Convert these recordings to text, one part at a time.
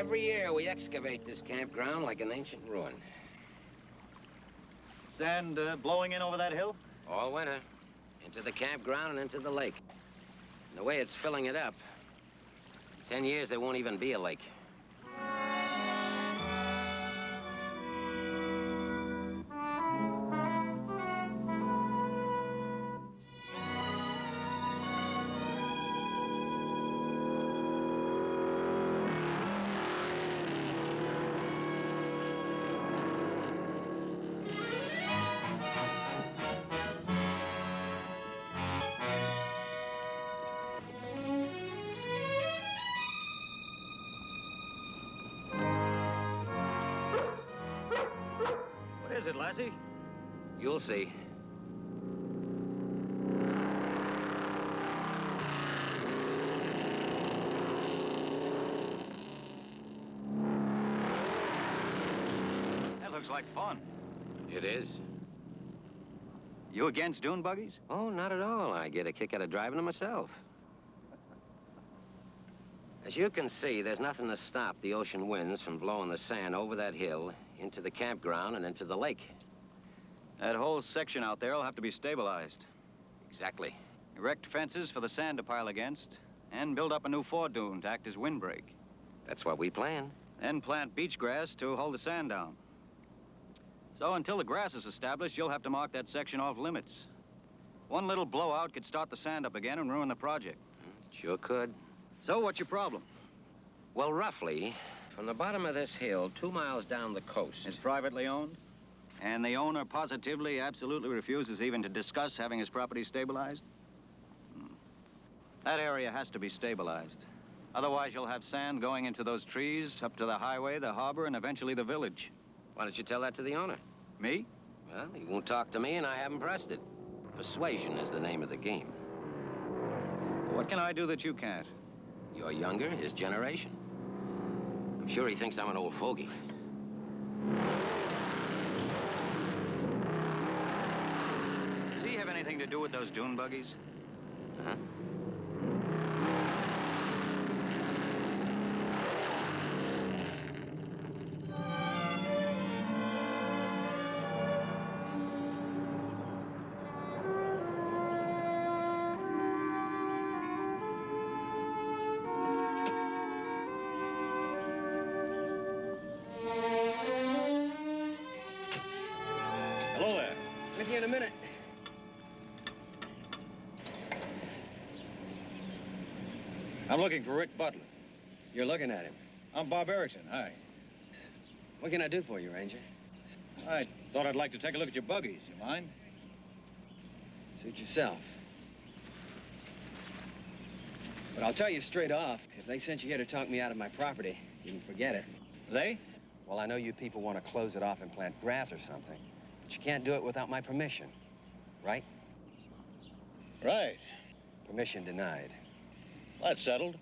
Every year we excavate this campground like an ancient ruin. Sand blowing in over that hill? All winter. Into the campground and into the lake. And the way it's filling it up, in 10 years there won't even be a lake. What is it, Lassie? You'll see. That looks like fun. It is. You against dune buggies? Oh, not at all. I get a kick out of driving them myself. As you can see, there's nothing to stop the ocean winds from blowing the sand over that hill, into the campground, and into the lake. That whole section out there will have to be stabilized. Exactly. Erect fences for the sand to pile against, and build up a new fore-dune to act as windbreak. That's what we planned. Then plant beach grass to hold the sand down. So until the grass is established, you'll have to mark that section off limits. One little blowout could start the sand up again and ruin the project. Sure could. So what's your problem? Well, roughly, from the bottom of this hill, 2 miles down the coast. It's privately owned? And the owner positively, absolutely refuses even to discuss having his property stabilized? That area has to be stabilized. Otherwise, you'll have sand going into those trees, up to the highway, the harbor, and eventually the village. Why don't you tell that to the owner? Me? Well, he won't talk to me, and I haven't pressed it. Persuasion is the name of the game. What can I do that you can't? You're younger, his generation. I'm sure he thinks I'm an old fogey. Does he have anything to do with those dune buggies? Uh-huh. Hello there. With you in a minute. I'm looking for Rick Butler. You're looking at him. I'm Bob Erickson. Hi. What can I do for you, Ranger? I thought I'd like to take a look at your buggies. You mind? Suit yourself. But I'll tell you straight off, if they sent you here to talk me out of my property, you can forget it. They? Well, I know you people want to close it off and plant grass or something, but you can't do it without my permission, right? Right. Permission denied. That's settled.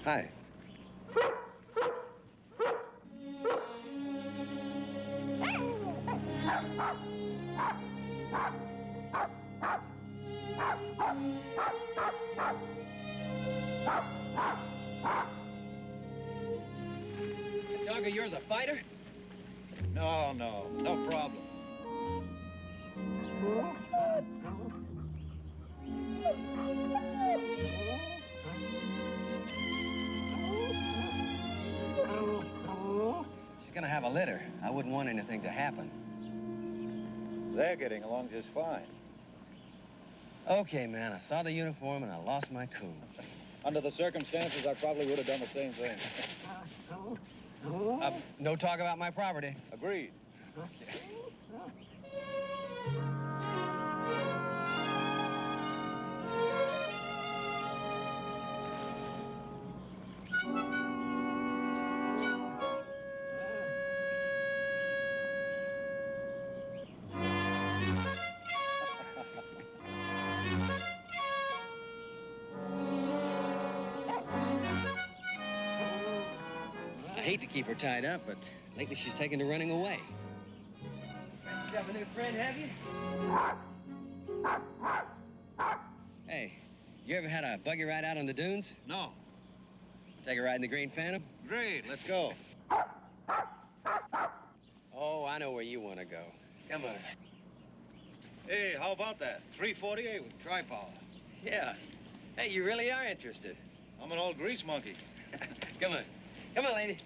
Hi. That dog of yours a fighter? No problem. She's gonna have a litter. I wouldn't want anything to happen. They're getting along just fine. Okay, man, I saw the uniform and I lost my cool. Under the circumstances, I probably would have done the same thing. No talk about my property. Agreed. I hate to keep her tied up, but lately she's taken to running away. Yourself a new friend, have you? Hey, you ever had a buggy ride out on the dunes? No. Take a ride in the Green Phantom? Great, let's go. Oh, I know where you want to go. Come on. Hey, how about that? 348 with tri-power. Yeah. Hey, you really are interested. I'm an old grease monkey. Come on. Come on, lady.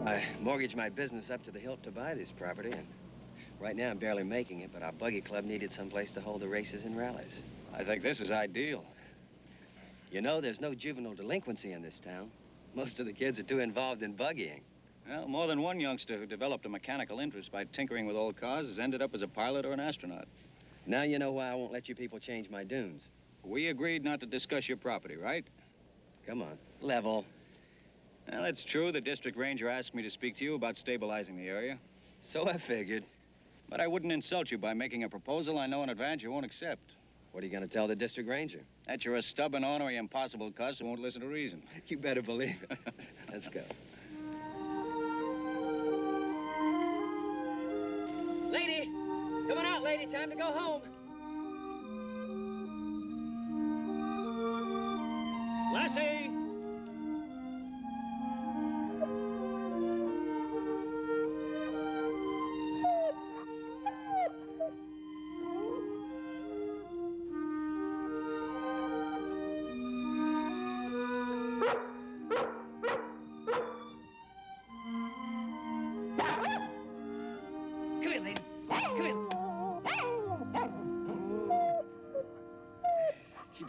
I mortgaged my business up to the hilt to buy this property, and right now I'm barely making it, but our buggy club needed someplace to hold the races and rallies. I think this is ideal. You know, there's no juvenile delinquency in this town. Most of the kids are too involved in buggying. Well, more than one youngster who developed a mechanical interest by tinkering with old cars has ended up as a pilot or an astronaut. Now you know why I won't let you people change my dunes. We agreed not to discuss your property, right? Come on, level. Well, it's true. The district ranger asked me to speak to you about stabilizing the area. So I figured. But I wouldn't insult you by making a proposal I know in advance you won't accept. What are you going to tell the district ranger? That you're a stubborn, ornery, impossible cuss who won't listen to reason. You better believe it. Let's go. Lady! Come on out, lady. Time to go home. Lassie! Come here, lady. Come here.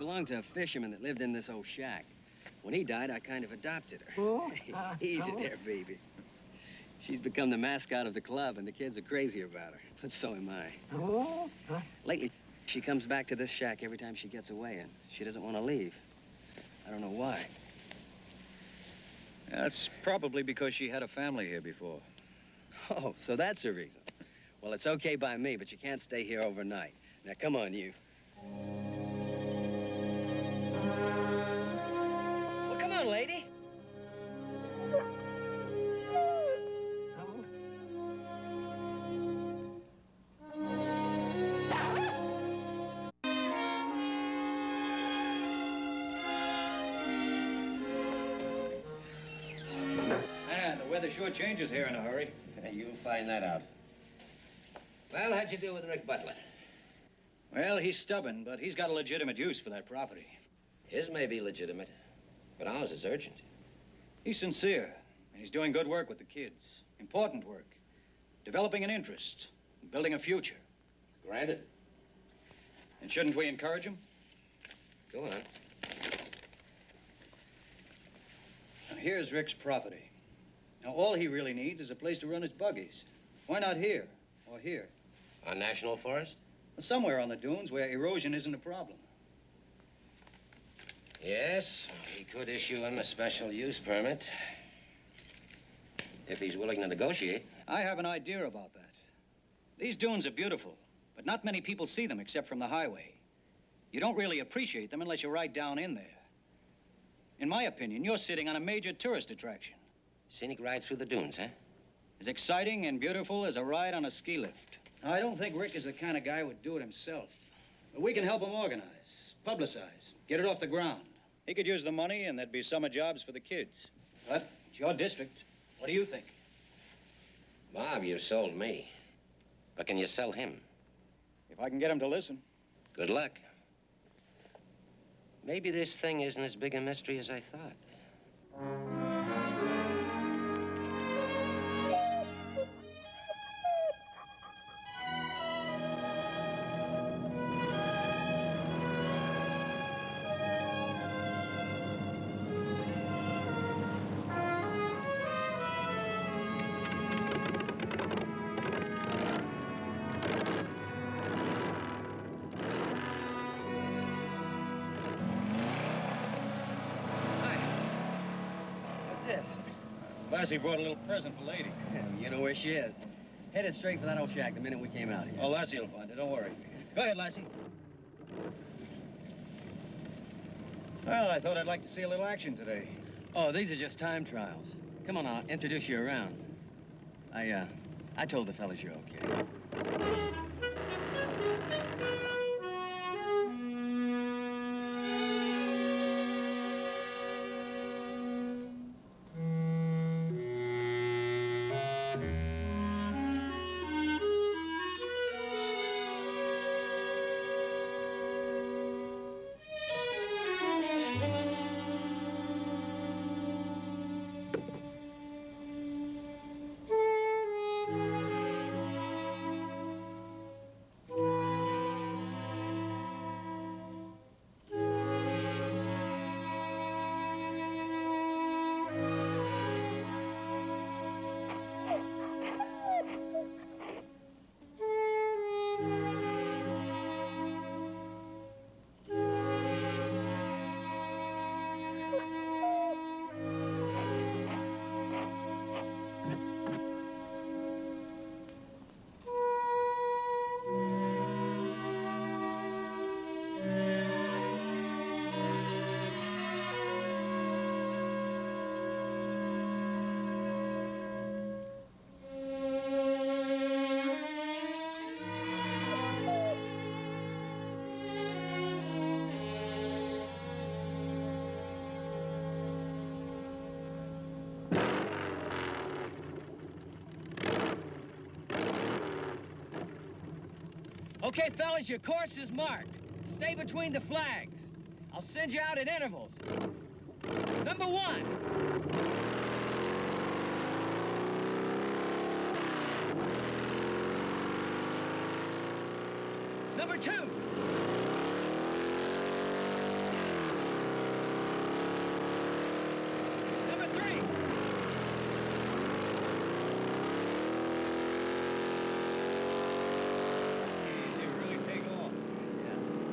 belonged to a fisherman that lived in this old shack. When he died, I kind of adopted her. Easy there, baby. She's become the mascot of the club, and the kids are crazy about her. But so am I. Lately, she comes back to this shack every time she gets away, and she doesn't want to leave. I don't know why. That's probably because she had a family here before. Oh, so that's the reason. Well, it's okay by me, but you can't stay here overnight. Now, come on, you. Well, come on, lady. Man, the weather sure changes here in a hurry. You'll find that out. Well, how'd you do with Rick Butler? Well, he's stubborn, but he's got a legitimate use for that property. His may be legitimate, but ours is urgent. He's sincere, and he's doing good work with the kids. Important work. Developing an interest, building a future. Granted. And shouldn't we encourage him? Go on. Now, here's Rick's property. Now, all he really needs is a place to run his buggies. Why not here or here? On National Forest? Well, somewhere on the dunes where erosion isn't a problem. Yes, he could issue him a special use permit. If he's willing to negotiate. I have an idea about that. These dunes are beautiful, but not many people see them except from the highway. You don't really appreciate them unless you're right down in there. In my opinion, you're sitting on a major tourist attraction. Scenic ride through the dunes, huh? As exciting and beautiful as a ride on a ski lift. I don't think Rick is the kind of guy who would do it himself. But we can help him organize, publicize, get it off the ground. He could use the money, and there'd be summer jobs for the kids. But it's your district. What do you think? Bob, you've sold me. But can you sell him? If I can get him to listen. Good luck. Maybe this thing isn't as big a mystery as I thought. Lassie brought a little present for Lady. You know where she is. Headed straight for that old shack the minute we came out here. Oh, Lassie will find it. Don't worry. Go ahead, Lassie. Well, I thought I'd like to see a little action today. Oh, these are just time trials. Come on, I'll introduce you around. I told the fellas you're okay. Okay, fellas, your course is marked. Stay between the flags. I'll send you out at intervals. Number 1. Number 2.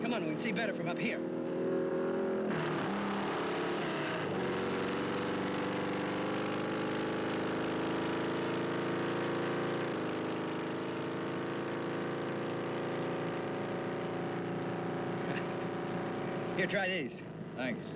Come on, we can see better from up here. Here, try these. Thanks.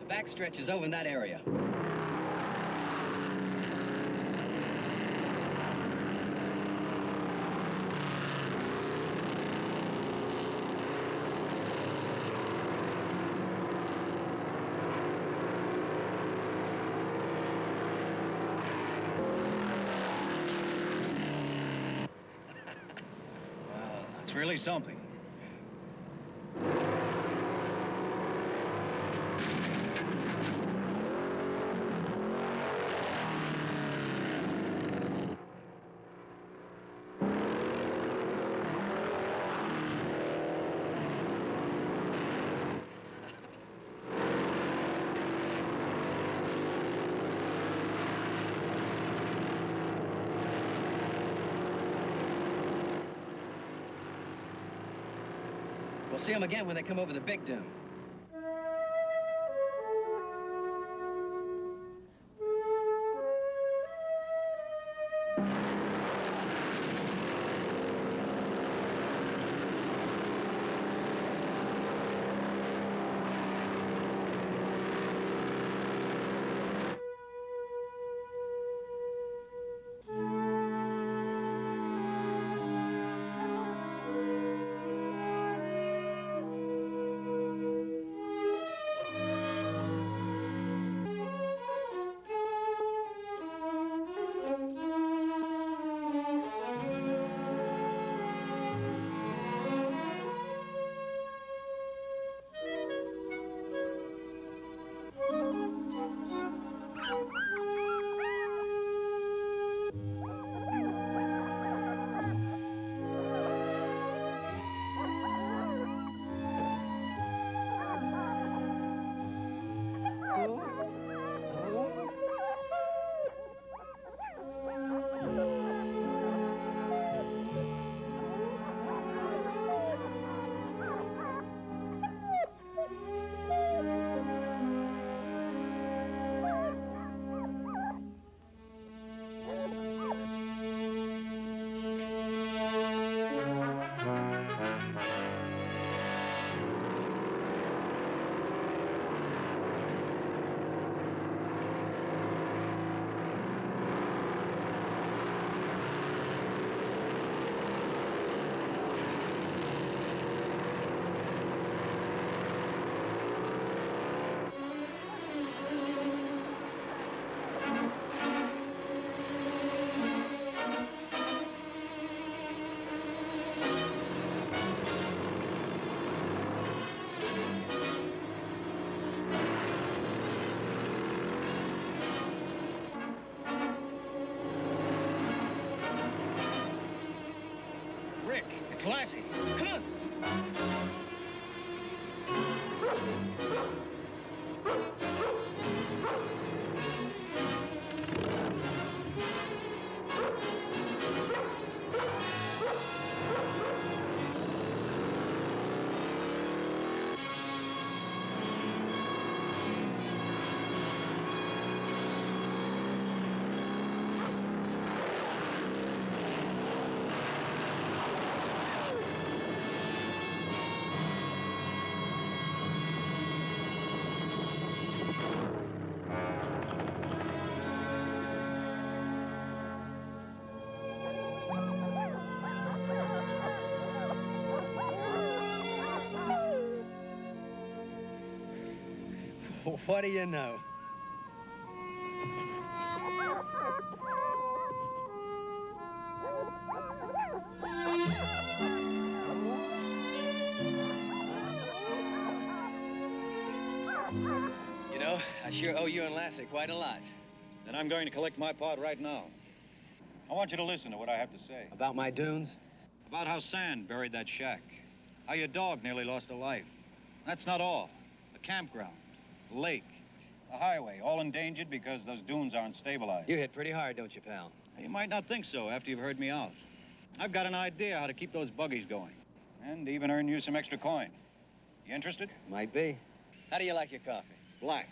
The back stretch is over in that area. Well, that's really something. We'll see them again when they come over the big dune. Rick, it's Lassie. Come on! What do you know? You know, I sure owe you and Lassie quite a lot. Then I'm going to collect my part right now. I want you to listen to what I have to say. About my dunes? About how sand buried that shack. How your dog nearly lost a life. That's not all. The campground, the lake, the highway, all endangered because those dunes aren't stabilized. You hit pretty hard, don't you, pal? You might not think so after you've heard me out. I've got an idea how to keep those buggies going. And even earn you some extra coin. You interested? Might be. How do you like your coffee? Black.